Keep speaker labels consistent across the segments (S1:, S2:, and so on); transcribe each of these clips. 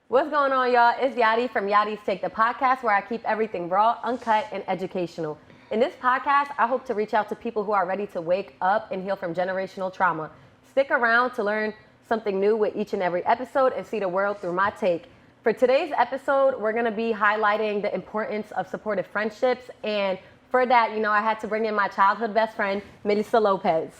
S1: What's going on, y'all? It's Yarrii from Yarrii's Take, the podcast where I keep everything raw, uncut, and educational. In this podcast, I hope to reach out to people who are ready to wake up and heal from generational trauma. Stick around to learn something new with each and every episode and see the world through my take. For today's episode, we're going to be highlighting the importance of supportive friendships. And for that, I had to bring in my childhood best friend, Melissa Lopez.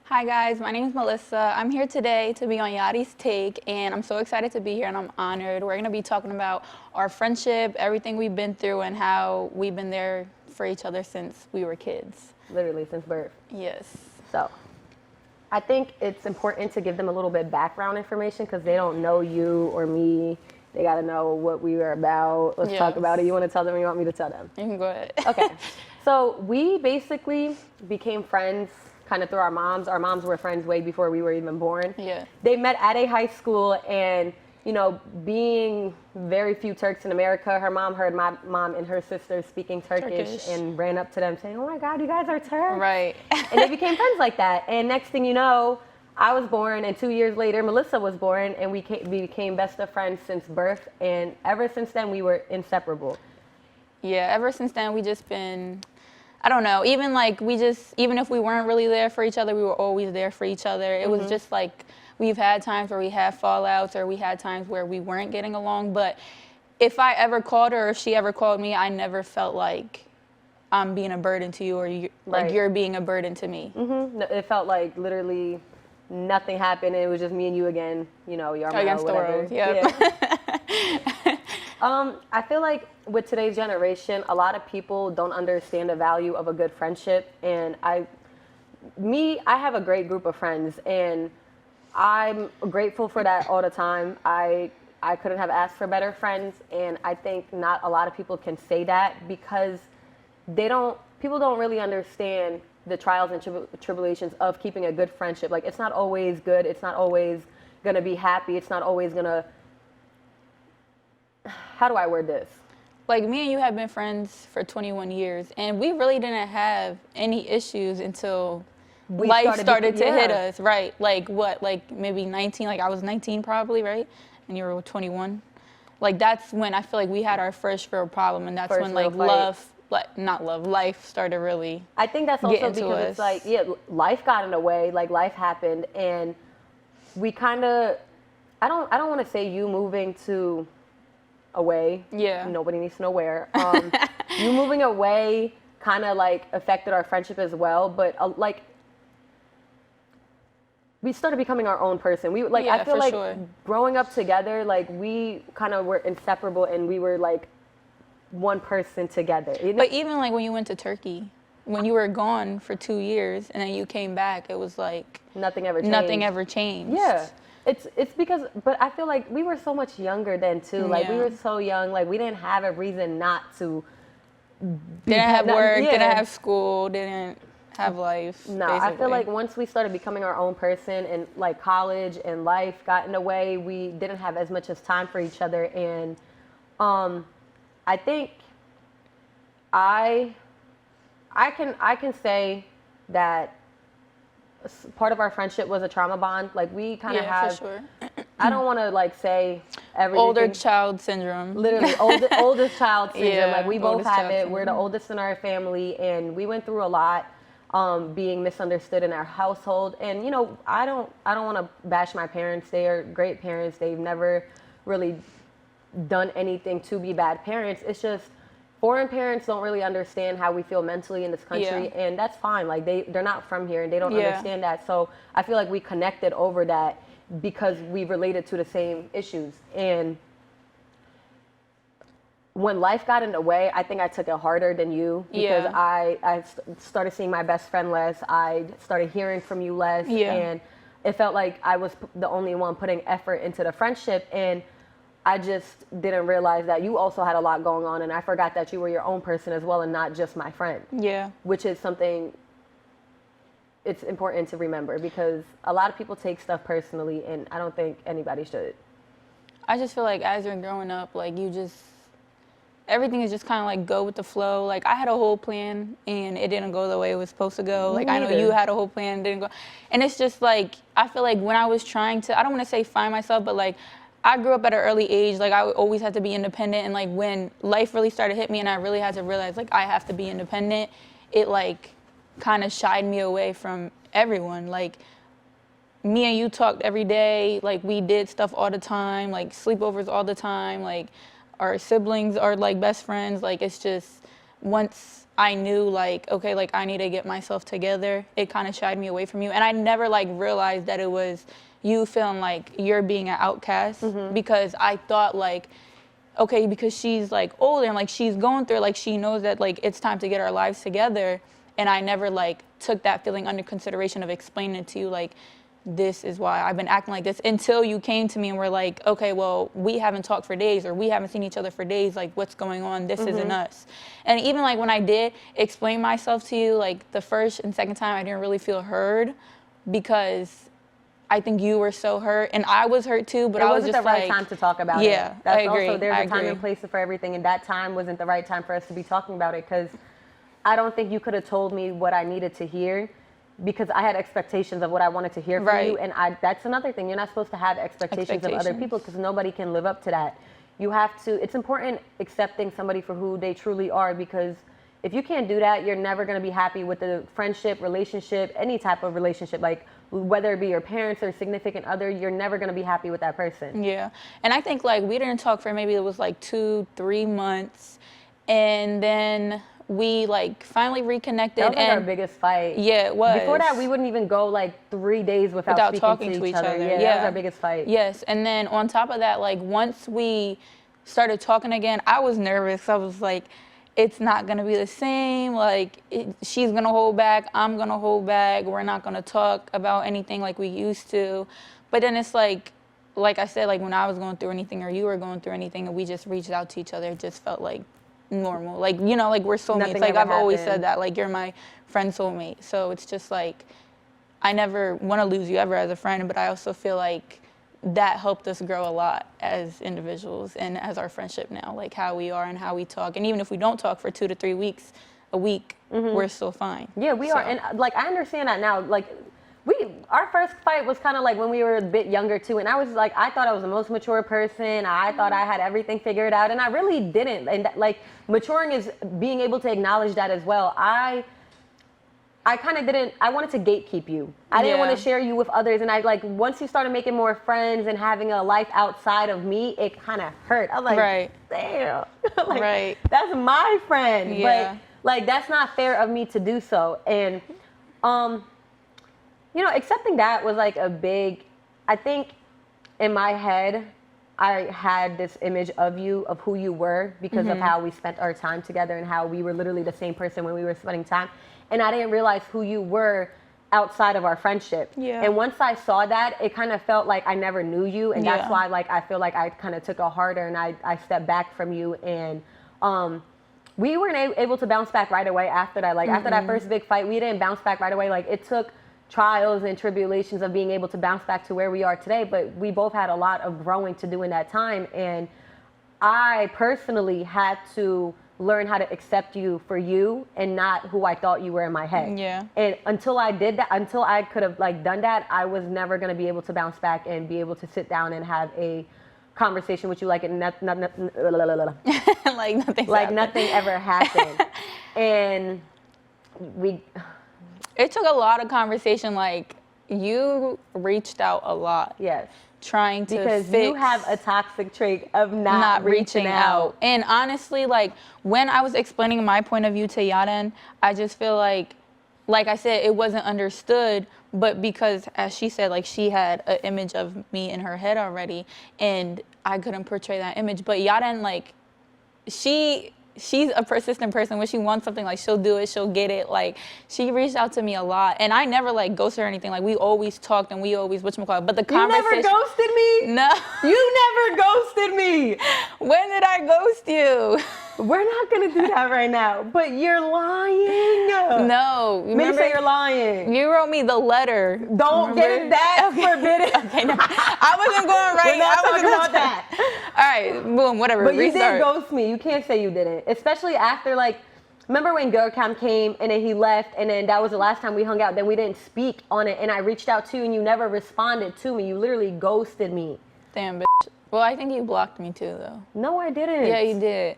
S2: Hi guys, my name is Melissa. I'm here today to be on Yarrii's Take, and I'm so excited to be here and I'm honored. We're going to be talking about our friendship, everything we've been through, and how we've been there for each other since we were kids.
S1: Literally, since birth.
S2: Yes.
S1: So, I think it's important to give them a little bit background information because they don't know you or me. They got to know what we were about. Let's talk about it. You want to tell them or you want me to tell them?
S2: You can go ahead.
S1: Okay. So, we basically became friends kind of through our moms. Our moms were friends way before we were even born.
S2: Yeah.
S1: They met at a high school, and being very few Turks in America, her mom heard my mom and her sister speaking Turkish and ran up to them saying, "Oh my God, you guys are Turks."
S2: Right.
S1: And they became friends like that. And next thing you know, I was born, and 2 years later, Melissa was born, and we became best of friends since birth. And ever since then, we were inseparable.
S2: Yeah, ever since then, we just been, I don't know, even if we weren't really there for each other, we were always there for each other. It was just like, we've had times where we had fallouts or we had times where we weren't getting along. But if I ever called her or if she ever called me, I never felt like I'm being a burden to you or you're being a burden to me.
S1: Mm-hmm. It felt like literally nothing happened. It was just me and you again, Yarrii
S2: against the world. Yep.
S1: Yeah. I feel like with today's generation, a lot of people don't understand the value of a good friendship. And I have a great group of friends, and I'm grateful for that all the time. I couldn't have asked for better friends, and I think not a lot of people can say that because people don't really understand the trials and tribulations of keeping a good friendship. Like, it's not always good. It's not always going to be happy. It's not always going to, how do I word this?
S2: Like, me and you have been friends for 21 years, and we really didn't have any issues until life started to hit us, right? Like, what, like maybe 19, like I was 19 probably, right? And you were 21. Like, that's when I feel like we had our first real problem, and that's when, like, life started really
S1: I think that's also because it's like, life got in the way, like, life happened, and we kind of, I don't want to say you moving to away.
S2: Yeah.
S1: Nobody needs to know where. You moving away kind of like affected our friendship as well, but we started becoming our own person. I feel like growing up together, like we kind of were inseparable and we were like one person together.
S2: But even like when you went to Turkey, when you were gone for 2 years and then you came back, it was like
S1: nothing ever changed. Yeah. It's because, but I feel like we were so much younger then too. Like we were so young, like we didn't have a reason not to.
S2: Didn't have work, didn't have school, didn't have life.
S1: No,
S2: basically.
S1: I feel like once we started becoming our own person and like college and life got in the way, we didn't have as much as time for each other. And I think I can say that part of our friendship was a trauma bond. Like we kind of have.
S2: For sure.
S1: I don't want to like say everything.
S2: Older child syndrome.
S1: Literally, oldest child syndrome.
S2: Yeah,
S1: like we both have it. We're the oldest in our family, and we went through a lot, being misunderstood in our household. And I don't want to bash my parents. They are great parents. They've never really done anything to be bad parents. It's just foreign parents don't really understand how we feel mentally in this country, and that's fine. Like they're not from here and they don't understand that. So I feel like we connected over that because we related to the same issues. And when life got in the way, I think I took it harder than you because I started seeing my best friend less. I started hearing from you less, and it felt like I was the only one putting effort into the friendship. And I just didn't realize that you also had a lot going on, and I forgot that you were your own person as well and not just my friend. Yeah. Which is something it's important to remember because a lot of people take stuff personally, and I don't think anybody should.
S2: I just feel like as you're growing up, like everything is just kind of like go with the flow. Like I had a whole plan and it didn't go the way it was supposed to go. Like I know you had a whole plan, didn't go. And it's just like, I feel like when I was trying to, I don't want to say find myself, but like I grew up at an early age. Like, I always had to be independent. And, like, when life really started to hit me and I really had to realize, like, I have to be independent, it, like, kind of shied me away from everyone. Like, me and you talked every day. Like, we did stuff all the time, like, sleepovers all the time. Like, our siblings are, like, best friends. Like, it's just, once I knew, like, okay, like, I need to get myself together, it kind of shied me away from you. And I never, like, realized that it was you feeling like you're being an outcast, because I thought, like, okay, because she's, like, older and, like, she's going through, like, she knows that, like, it's time to get our lives together. And I never, like, took that feeling under consideration of explaining it to you, like, this is why I've been acting like this, until you came to me and were like, okay, well, we haven't talked for days, or we haven't seen each other for days. Like, what's going on? This isn't us. And even, like, when I did explain myself to you, like, the first and second time, I didn't really feel heard, because I think you were so hurt, and I was hurt too, but I was just like...
S1: It wasn't the right time to talk about it.
S2: Yeah,
S1: That's
S2: I agree.
S1: Also, there's
S2: a
S1: time and place for everything, and that time wasn't the right time for us to be talking about it, because I don't think you could have told me what I needed to hear, because I had expectations of what I wanted to hear from you, and that's another thing. You're not supposed to have expectations of other people, because nobody can live up to that. You have to... It's important accepting somebody for who they truly are, because if you can't do that, you're never going to be happy with the friendship, relationship, any type of relationship. Like, whether it be your parents or significant other, you're never going to be happy with that person.
S2: Yeah. And I think, like, we didn't talk for maybe it was like 2-3 months. And then we, like, finally reconnected.
S1: That was, like, our biggest fight.
S2: Yeah, it was.
S1: Before that, we wouldn't even go, like, 3 days without
S2: talking
S1: speaking
S2: to each other.
S1: Yeah, that was our biggest fight.
S2: Yes. And then on top of that, like, once we started talking again, I was nervous. I was like, it's not going to be the same. Like, she's going to hold back. I'm going to hold back. We're not going to talk about anything like we used to. But then it's like I said, like, when I was going through anything or you were going through anything and we just reached out to each other, it just felt like normal. Like, you know, like, we're soulmates. Like, I've always said that. Like, you're my friend soulmate. So it's just like, I never want to lose you ever as a friend, but I also feel like that helped us grow a lot as individuals and as our friendship now, like how we are and how we talk. And even if we don't talk for 2 to 3 weeks, a week, we're still fine.
S1: Yeah, we are. And, like, I understand that now. Like, our first fight was kind of like when we were a bit younger too. And I was like, I thought I was the most mature person. I thought I had everything figured out, and I really didn't. And, like, maturing is being able to acknowledge that as well. I kind of didn't, I wanted to gatekeep you. I didn't want to share you with others. And I, like, once you started making more friends and having a life outside of me, it kind of hurt. I was like, damn. Like, that's my friend.
S2: Yeah.
S1: But, like, that's not fair of me to do so. And, you know, accepting that was, like, a big, I think in my head, I had this image of you, of who you were, because of how we spent our time together and how we were literally the same person when we were spending time. And I didn't realize who you were outside of our friendship. Yeah. And once I saw that, it kind of felt like I never knew you. And that's why, like, I feel like I kind of took it harder and I stepped back from you. And we weren't able to bounce back right away after that. Like, after that first big fight, we didn't bounce back right away. Like, it took trials and tribulations of being able to bounce back to where we are today. But we both had a lot of growing to do in that time. And I personally had to learn how to accept you for you and not who I thought you were in my head.
S2: Yeah.
S1: And until I did that, until I could have, like, done that, I was never going to be able to bounce back and be able to sit down and have a conversation with you like like nothing ever happened. And
S2: it took a lot of conversation. Like, you reached out a lot.
S1: Yes.
S2: Trying to
S1: because
S2: fix,
S1: you have a toxic trait of not reaching out.
S2: And honestly, like, when I was explaining my point of view to Yaden, I just feel like I said, it wasn't understood, but because, as she said, like, she had an image of me in her head already, and I couldn't portray that image. But Yaden, like, she's a persistent person. When she wants something, like, she'll do it, she'll get it. Like, she reached out to me a lot, and I never, like, ghosted her or anything. Like, we always talked, and we always whatchamacallit. But the conversation...
S1: You never ghosted me?
S2: No.
S1: You never ghosted me.
S2: When did I ghost you?
S1: We're not going to do that right now, but you're lying.
S2: No.
S1: Maybe say you're lying.
S2: You wrote me the letter.
S1: Don't get it that forbidden.
S2: Okay, no. I wasn't going right.
S1: We're not talking about that.
S2: All right, boom, whatever.
S1: But you
S2: Restart.
S1: did ghost me. You can't say you didn't. Especially after, like, remember when Girl Camp came and then he left and then that was the last time we hung out. Then we didn't speak on it and I reached out to you and you never responded to me. You literally ghosted me.
S2: Damn, bitch. Well, I think you blocked me too, though.
S1: No, I didn't.
S2: Yeah, you did.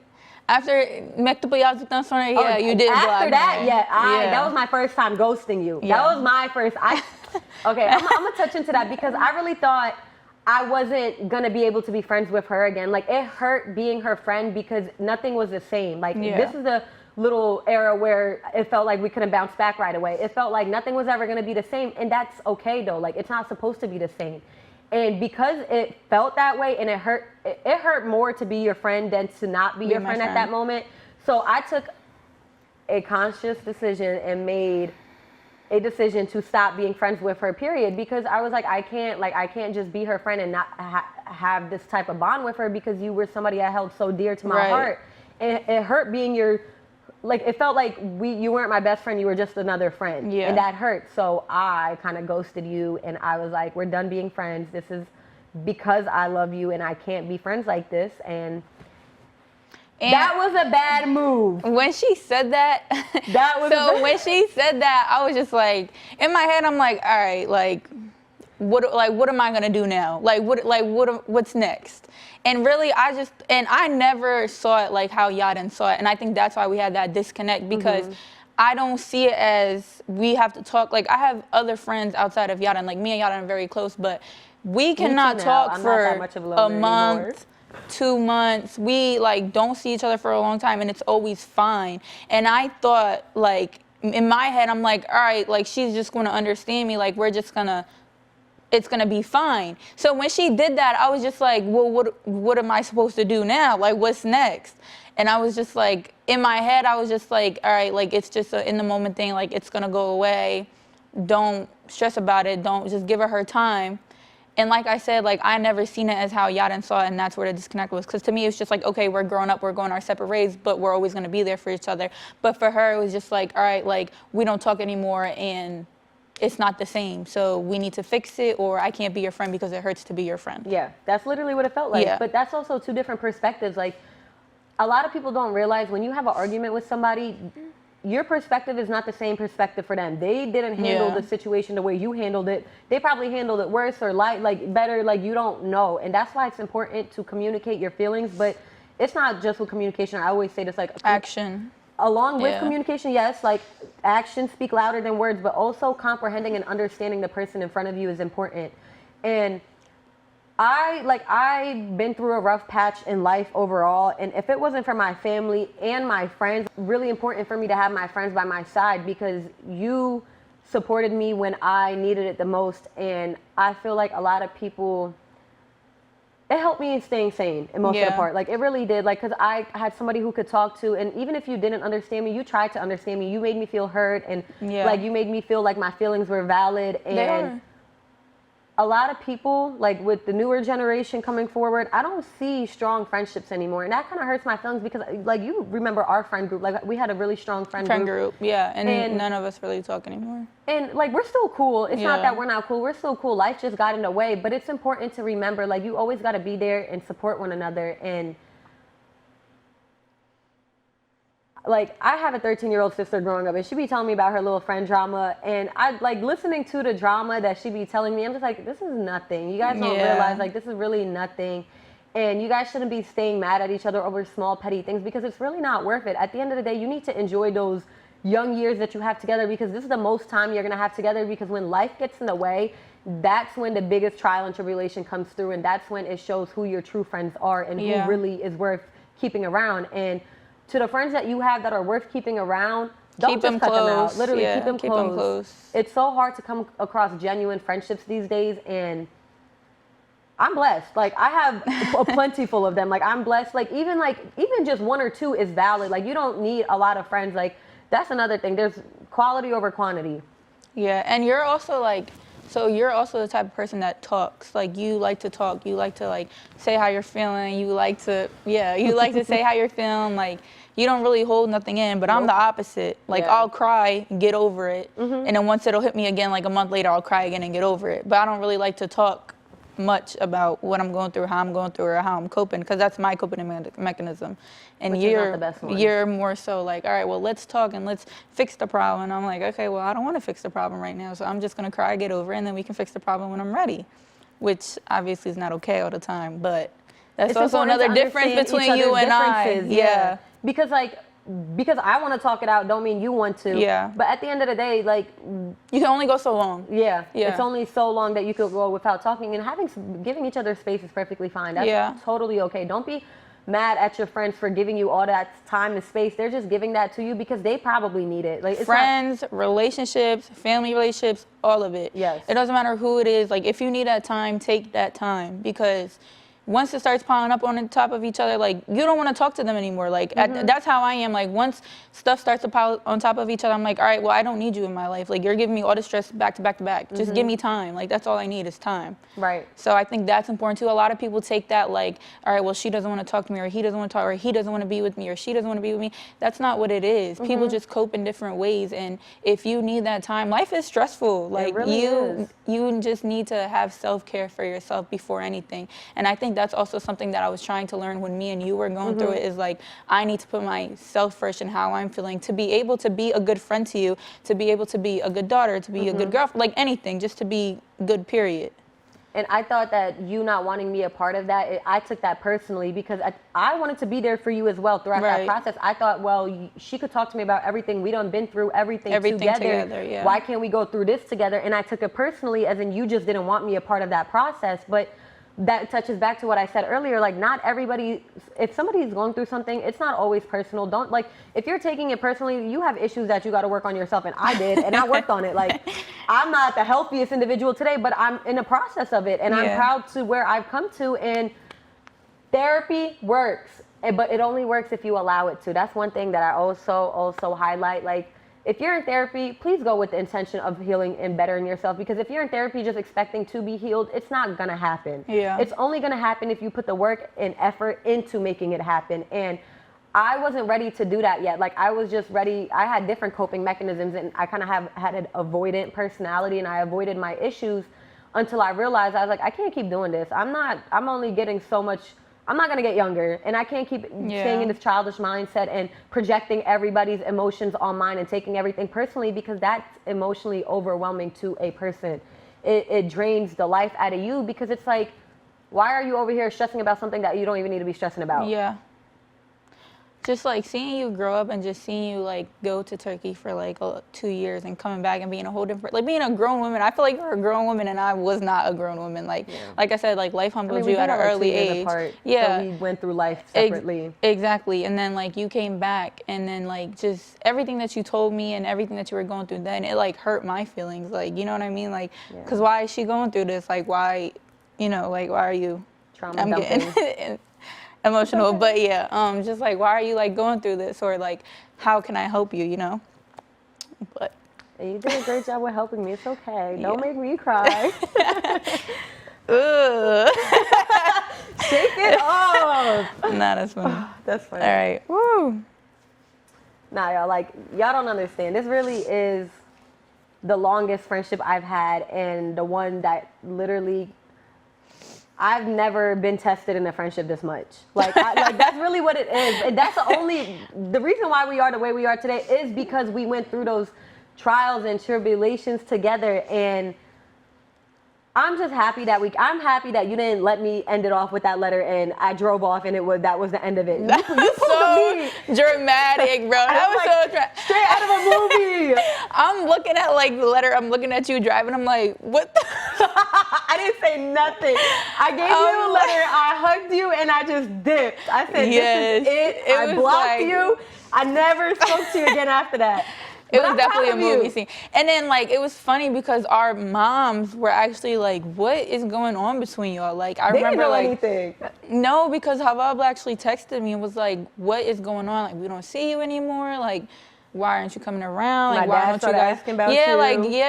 S2: After mektup'u yazdıktan sonra, yeah, you did block me.
S1: After that, that was my first time ghosting you.
S2: Yeah.
S1: That was my first. Okay, I'm gonna touch into that because I really thought I wasn't gonna be able to be friends with her again. Like, it hurt being her friend because nothing was the same. Like, this is a little era where it felt like we couldn't bounce back right away. It felt like nothing was ever gonna be the same, and that's okay though. Like, it's not supposed to be the same. And because it felt that way and it hurt more to be your friend than to not be your friend at that moment. So I took a conscious decision and made a decision to stop being friends with her, period, because I was like, I can't just be her friend and not have this type of bond with her because you were somebody I held so dear to my heart. And it hurt being it felt like you weren't my best friend, you were just another friend. Yeah. And that hurt. So I kind of ghosted you and I was like, we're done being friends. This is because I love you and I can't be friends like this. And that was a bad move.
S2: When she said that, when she said that, I was just like, in my head, I'm like, all right, what am I gonna do now? What's next? And really, I never saw it like how Yaden saw it, and I think that's why we had that disconnect because I don't see it as we have to talk. Like, I have other friends outside of Yaden, like me and Yaden are very close, but we cannot talk for a month. Anymore. 2 months. We don't see each other for a long time and it's always fine. And I thought, in my head, I'm like, all right, she's just going to understand me. It's going to be fine. So when she did that, I was just like, well, what am I supposed to do now? What's next? And I was just like, in my head, I was just like, all right, it's just an in the moment thing. It's going to go away. Don't stress about it. Don't just give her time. And like I said, I never seen it as how Yaden saw it, and that's where the disconnect was. Because to me, it's just okay, we're growing up, we're going our separate ways, but we're always going to be there for each other. But for her, it was just all right, we don't talk anymore, and it's not the same. So we need to fix it, or I can't be your friend because it hurts to be your friend. Yeah,
S1: that's literally what it felt like. Yeah. But that's also two different perspectives. A lot of people don't realize when you have an argument with somebody, your perspective is not the same perspective for them. They didn't handle the situation the way you handled it. They probably handled it worse or better, you don't know. And that's why it's important to communicate your feelings, but it's not just with communication. I always say this,
S2: action.
S1: Along with communication, yes, actions speak louder than words, but also comprehending and understanding the person in front of you is important. And I've been through a rough patch in life overall, and if it wasn't for my family and my friends, really important for me to have my friends by my side because you supported me when I needed it the most, and I feel like a lot of people, it helped me in staying sane in most of the part. It really did, because I had somebody who could talk to, and even if you didn't understand me, you tried to understand me. You made me feel heard, and you made me feel like my feelings were valid, and a lot of people, with the newer generation coming forward, I don't see strong friendships anymore. And that kind of hurts my feelings because, you remember our friend group. We had a really strong friend group. Yeah,
S2: and none of us really talk anymore.
S1: And, we're still cool. It's not that we're not cool. We're still cool. Life just got in the way. But it's important to remember, you always got to be there and support one another. And, I have a 13-year-old sister growing up, and she be telling me about her little friend drama, and I listening to the drama that she be telling me. I'm just like, this is nothing. You guys don't realize this is really nothing, and you guys shouldn't be staying mad at each other over small petty things because it's really not worth it. At the end of the day, you need to enjoy those young years that you have together because this is the most time you're gonna have together. Because when life gets in the way, that's when the biggest trial and tribulation comes through, and that's when it shows who your true friends are and who really is worth keeping around. And to the friends that you have that are worth keeping around, don't just cut them out. Literally, keep them close. It's so hard to come across genuine friendships these days, and I'm blessed. I have a plentiful of them. I'm blessed. Even just one or two is valid. You don't need a lot of friends. That's another thing. There's quality over quantity.
S2: Yeah, and you're also so you're also the type of person that talks. You like to talk. You like to say how you're feeling. You like to say how you're feeling. You don't really hold nothing in. But I'm the opposite. I'll cry and get over it, and then once it'll hit me again, a month later, I'll cry again and get over it. But I don't really like to talk much about what I'm going through, how I'm going through, or how I'm coping, because that's my coping mechanism. And you're more so all right, well, let's talk and let's fix the problem. And I'm like, okay, well, I don't want to fix the problem right now, so I'm just going to cry, get over it, and then we can fix the problem when I'm ready, which obviously is not okay all the time, but That's
S1: it's
S2: also
S1: important to
S2: another difference
S1: understand
S2: between
S1: each
S2: you
S1: other's
S2: and I.
S1: differences.
S2: Yeah.
S1: Because I want to talk it out don't mean you want to.
S2: Yeah.
S1: But at the end of the day, like,
S2: You can only go so long.
S1: yeah,
S2: Yeah.
S1: it's only so long that you could go without talking, and giving each other space is perfectly fine. That's totally okay. Don't be mad at your friends for giving you all that time and space. They're just giving that to you because they probably need it. Like, it's
S2: friends, relationships, family relationships, all of it.
S1: Yes.
S2: It doesn't matter who it is. Like, if you need that time, take that time, because once it starts piling up on the top of each other, like, you don't want to talk to them anymore. Like, that's how I am. Like, once stuff starts to pile on top of each other, I'm like, all right, well, I don't need you in my life. Like, you're giving me all the stress back to back to back. Just give me time. Like, that's all I need is time.
S1: Right.
S2: So I think that's important too. A lot of people take that like, all right, well, she doesn't want to talk to me, or he doesn't want to talk, or he doesn't want to be with me, or she doesn't want to be with me. That's not what it is. People just cope in different ways. And if you need that time, life is stressful. Like,
S1: it really is.
S2: You just need to have self-care for yourself before anything. And I think that's also something that I was trying to learn when me and you were going through it, is like, I need to put myself first and how I'm feeling to be able to be a good friend to you, to be able to be a good daughter, to be a good girlfriend, like anything, just to be good, period.
S1: And I thought that you not wanting me a part of that, I took that personally because I wanted to be there for you as well throughout that process. I thought, well, she could talk to me about everything. We done been through everything together.
S2: Yeah.
S1: Why can't we go through this together? And I took it personally, as in you just didn't want me a part of that process. But that touches back to what I said earlier. Like, not everybody, if somebody's going through something, it's not always personal. Don't, like, if you're taking it personally, you have issues that you got to work on yourself. And I did, and I worked on it. Like, I'm not the healthiest individual today, but I'm in the process of it. And I'm proud to where I've come to. And therapy works, but it only works if you allow it to. That's one thing that I also highlight. Like, if you're in therapy, please go with the intention of healing and bettering yourself, because if you're in therapy just expecting to be healed, it's not going to happen.
S2: Yeah.
S1: It's only going to happen if you put the work and effort into making it happen. And I wasn't ready to do that yet. Like, I was just ready. I had different coping mechanisms, and I kind of had an avoidant personality, and I avoided my issues until I realized, I was like, I can't keep doing this. I'm only getting so much. I'm not going to get younger, and I can't keep staying in this childish mindset and projecting everybody's emotions on mine and taking everything personally, because that's emotionally overwhelming to a person. It drains the life out of you, because it's like, why are you over here stressing about something that you don't even need to be stressing about?
S2: Yeah. Just like seeing you grow up and just seeing you like go to Turkey for like 2 years and coming back and being a whole different, like being a grown woman. I feel like you're a grown woman and I was not a grown woman. Like, like I said, like life humbled you at an early age.
S1: Apart,
S2: yeah.
S1: So we went through life separately.
S2: Exactly. And then like you came back, and then like just everything that you told me and everything that you were going through then, it like hurt my feelings. Like, you know what I mean? Like, cause why is she going through this? Like, why, you know, like why are you?
S1: Trauma dumping.
S2: Emotional, but yeah, just like, why are you like going through this, or like, how can I help you, you know? But
S1: you did a great job with helping me. It's okay. Don't make me cry. Shake it off.
S2: Nah, that's funny.
S1: That's funny.
S2: All right. Woo.
S1: Nah, y'all, like, y'all don't understand. This really is the longest friendship I've had, and the one that literally, I've never been tested in a friendship this much. Like, that's really what it is. And that's the reason why we are the way we are today is because we went through those trials and tribulations together. And I'm just happy that I'm happy that you didn't let me end it off with that letter and I drove off and that was the end of it. You
S2: so dramatic, bro. That was
S1: like,
S2: so
S1: straight out of a movie.
S2: I'm looking at like the letter. I'm looking at you driving. I'm like, what the?
S1: I didn't say nothing. I gave you a letter. I hugged you and I just dipped. I said,
S2: yes,
S1: this is it. I blocked you. I never spoke to you again after that.
S2: It was definitely a movie scene. And then, like, it was funny because our moms were actually like, what is going on between y'all? Like, I remember,
S1: didn't know
S2: like,
S1: anything.
S2: No, because Havab actually texted me and was like, what is going on? Like, we don't see you anymore. Like, why aren't you coming around? Like, why don't you guys
S1: asking about
S2: you?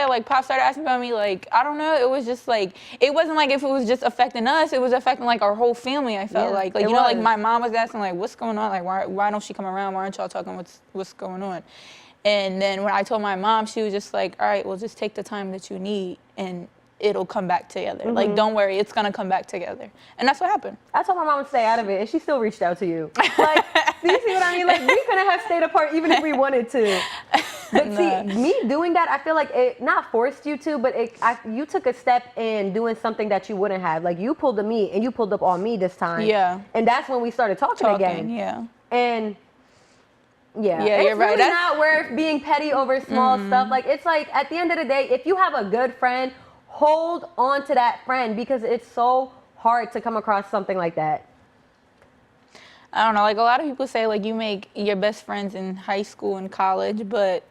S2: Like Pop started asking about me. Like, I don't know. It was just like, it wasn't like if it was just affecting us. It was affecting like our whole family. I felt like you know, like my mom was asking like, what's going on? Like, why don't she come around? Why aren't y'all talking? What's going on? And then when I told my mom, she was just like, all right, well, just take the time that you need and it'll come back together. Like, don't worry, it's going to come back together. And that's what happened.
S1: I told my mom to stay out of it, and she still reached out to you. Like, So you see what I mean? Like, we couldn't have stayed apart even if we wanted to. But see, me doing that, I feel like it not forced you to, but you took a step in doing something that you wouldn't have. Like, you pulled on me, and you pulled up on me this time.
S2: Yeah.
S1: And that's when we started talking again.
S2: Yeah.
S1: And yeah,
S2: you're
S1: it's
S2: right.
S1: really not worth being petty over small stuff. Like, it's like, at the end of the day, if you have a good friend, hold on to that friend, because it's so hard to come across something like that.
S2: I don't know, like a lot of people say like you make your best friends in high school and college, but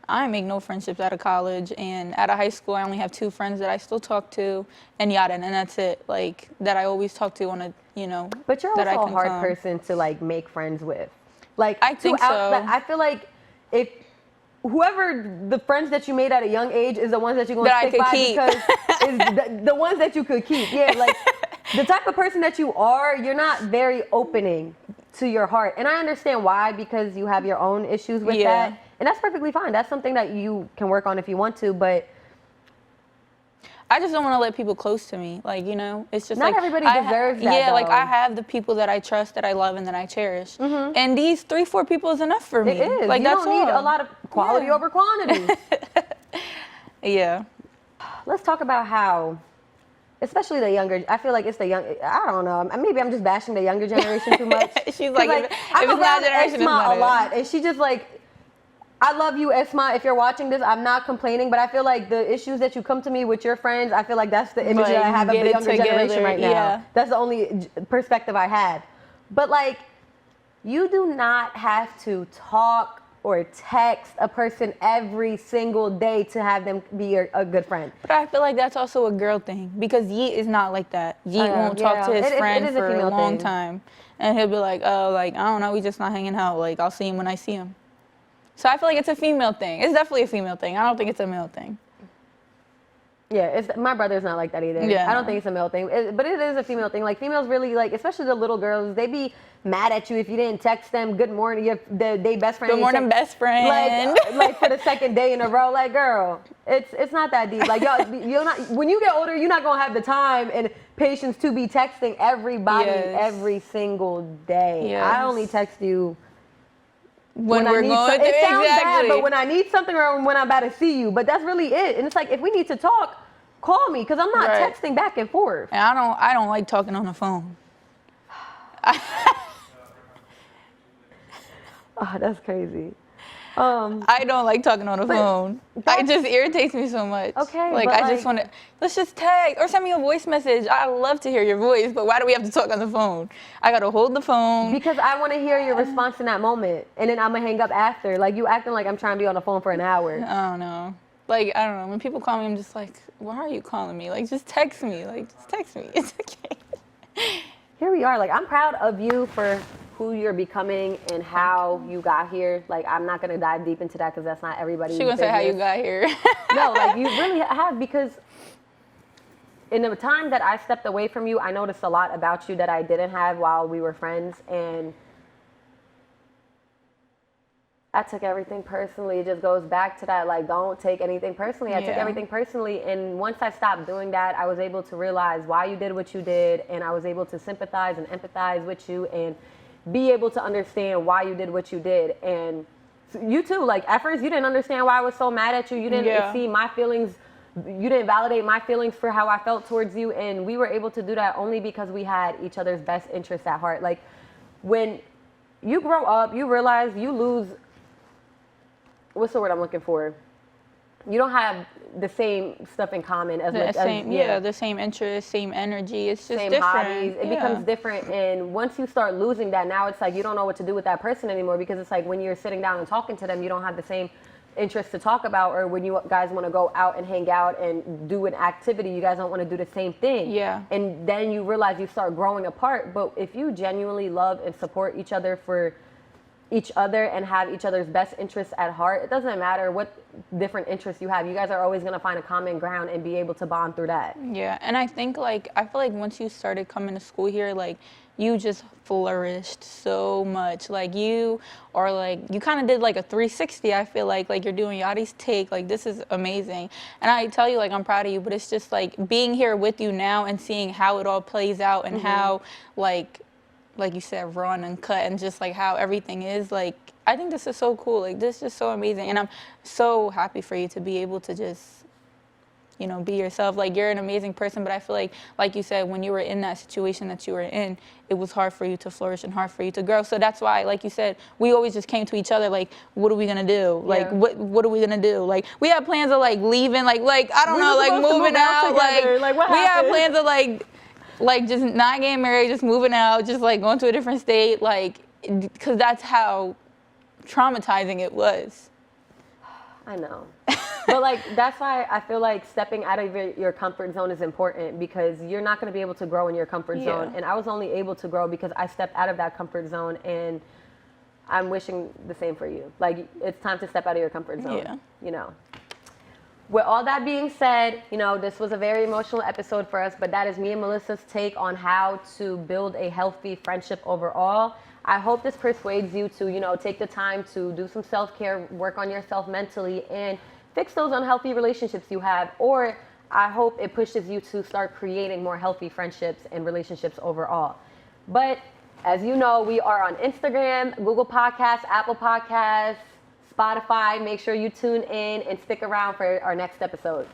S2: I make no friendships out of college, and out of high school I only have 2 friends that I still talk to, and yada, and that's it. Like, that I always talk to on a, you know.
S1: But you're also a hard person to like make friends with. Like,
S2: I think so.
S1: I feel like if whoever the friends that you made at a young age is the ones that you're going to stick by, because is the ones that you could keep. Yeah, like the type of person that you are, you're not very opening to your heart. And I understand why, because you have your own issues with that. And that's perfectly fine. That's something that you can work on if you want to, but
S2: I just don't want to let people close to me. Like, you know, it's just
S1: not
S2: like
S1: everybody deserves that.
S2: Yeah,
S1: though.
S2: like I have the people that I trust, that I love, and that I cherish. And these 3-4 people is enough for me.
S1: It is.
S2: Like,
S1: you
S2: that's
S1: don't need a lot of quality over quantity.
S2: Yeah.
S1: Let's talk about how, especially the younger, I feel like it's the young, I don't know, maybe I'm just bashing the younger generation too much.
S2: She's like, if
S1: I'm
S2: it's not
S1: around
S2: generation, it's
S1: Esma
S2: not
S1: a lot, and she just like, I love you, Esma. If you're watching this, I'm not complaining, but I feel like the issues that you come to me with your friends, I feel like that's the image that I have of the younger generation right now.
S2: Yeah.
S1: That's the only perspective I have. But like, you do not have to talk or text a person every single day to have them be a good friend.
S2: But I feel like that's also a girl thing, because Yeet is not like that. Yeet won't talk to his friend for a long time. And he'll be like, oh, like, I don't know, we just not hanging out. Like, I'll see him when I see him. So I feel like it's a female thing. It's definitely a female thing. I don't think it's a male thing.
S1: Yeah, my brother's not like that either. Yeah, I don't think it's a male thing, but it is a female thing. Like, females really, like, especially the little girls, they be mad at you if you didn't text them good morning, they best friend.
S2: Good morning, best friend.
S1: Like for the second day in a row. Like, girl, it's not that deep. Like, you're not. When you get older, you're not gonna have the time and patience to be texting everybody every single day.
S2: Yes.
S1: I only text you
S2: when we're going through,
S1: it sounds bad, but when I need something or when I'm about to see you. But that's really it. And it's like, if we need to talk, call me, because I'm not texting back and forth.
S2: And I don't like talking on the phone.
S1: Oh, that's crazy.
S2: I don't like talking on the phone. It just irritates me so much.
S1: Okay,
S2: like, I just want to, let's just text or send me a voice message. I love to hear your voice, but why do we have to talk on the phone? I got to hold the phone.
S1: Because I want to hear your response in that moment, and then I'm going to hang up after. Like, you acting like I'm trying to be on the phone for an hour.
S2: I don't know. Like, I don't know. When people call me, I'm just like, why are you calling me? Like, just text me. Like, just text me. It's okay.
S1: Here we are. Like, I'm proud of you for who you're becoming and how you got here. Like, I'm not going to dive deep into that because that's not everybody's
S2: She going to say how you got here.
S1: No, like, you really have, because in the time that I stepped away from you, I noticed a lot about you that I didn't have while we were friends, and I took everything personally. It just goes back to that, like, don't take anything personally. I took everything personally, and once I stopped doing that, I was able to realize why you did what you did, and I was able to sympathize and empathize with you and be able to understand why you did what you did. And you too, like, at first you didn't understand why I was so mad at you. You didn't see my feelings. You didn't validate my feelings for how I felt towards you, and we were able to do that only because we had each other's best interests at heart. Like, when you grow up, you realize you lose, what's the word I'm looking for? You don't have the same stuff in common as
S2: the same interests, same energy. It's just
S1: same
S2: different.
S1: Hobbies. It becomes different, and once you start losing that, now it's like you don't know what to do with that person anymore, because it's like when you're sitting down and talking to them, you don't have the same interests to talk about, or when you guys want to go out and hang out and do an activity, you guys don't want to do the same thing.
S2: Yeah.
S1: And then you realize you start growing apart. But if you genuinely love and support each other for each other and have each other's best interests at heart, it doesn't matter what different interests you have. You guys are always going to find a common ground and be able to bond through that.
S2: Yeah, and I think, like, I feel like once you started coming to school here, like, you just flourished so much. Like, you are, like, you kind of did, like, a 360, I feel like you're doing Yarrii's take. Like, this is amazing. And I tell you, like, I'm proud of you, but it's just, like, being here with you now and seeing how it all plays out and how, like, like you said, raw and uncut, and just like how everything is. Like, I think this is so cool. Like, this is so amazing, and I'm so happy for you to be able to just, you know, be yourself. Like, you're an amazing person, but I feel like you said, when you were in that situation that you were in, it was hard for you to flourish and hard for you to grow. So that's why, like you said, we always just came to each other like, what are we gonna do? Like,
S1: Yeah.
S2: what are we gonna do? Like, we had plans of like leaving, like I don't
S1: We
S2: know,
S1: were
S2: like
S1: supposed to
S2: moving
S1: move out
S2: out,
S1: together. Like, what
S2: we had
S1: happened?
S2: plans of like just not getting married, just moving out, just like going to a different state, like, because that's how traumatizing it was.
S1: I know. But like, that's why I feel like stepping out of your comfort zone is important, because you're not going to be able to grow in your comfort zone.
S2: Yeah.
S1: And I was only able to grow because I stepped out of that comfort zone, and I'm wishing the same for you. Like, it's time to step out of your comfort zone,
S2: Yeah.
S1: you know. With all that being said, you know, this was a very emotional episode for us, but that is me and Melissa's take on how to build a healthy friendship overall. I hope this persuades you to, you know, take the time to do some self-care, work on yourself mentally, and fix those unhealthy relationships you have. Or I hope it pushes you to start creating more healthy friendships and relationships overall. But as you know, we are on Instagram, Google Podcasts, Apple Podcasts, Spotify. Make sure you tune in and stick around for our next episode.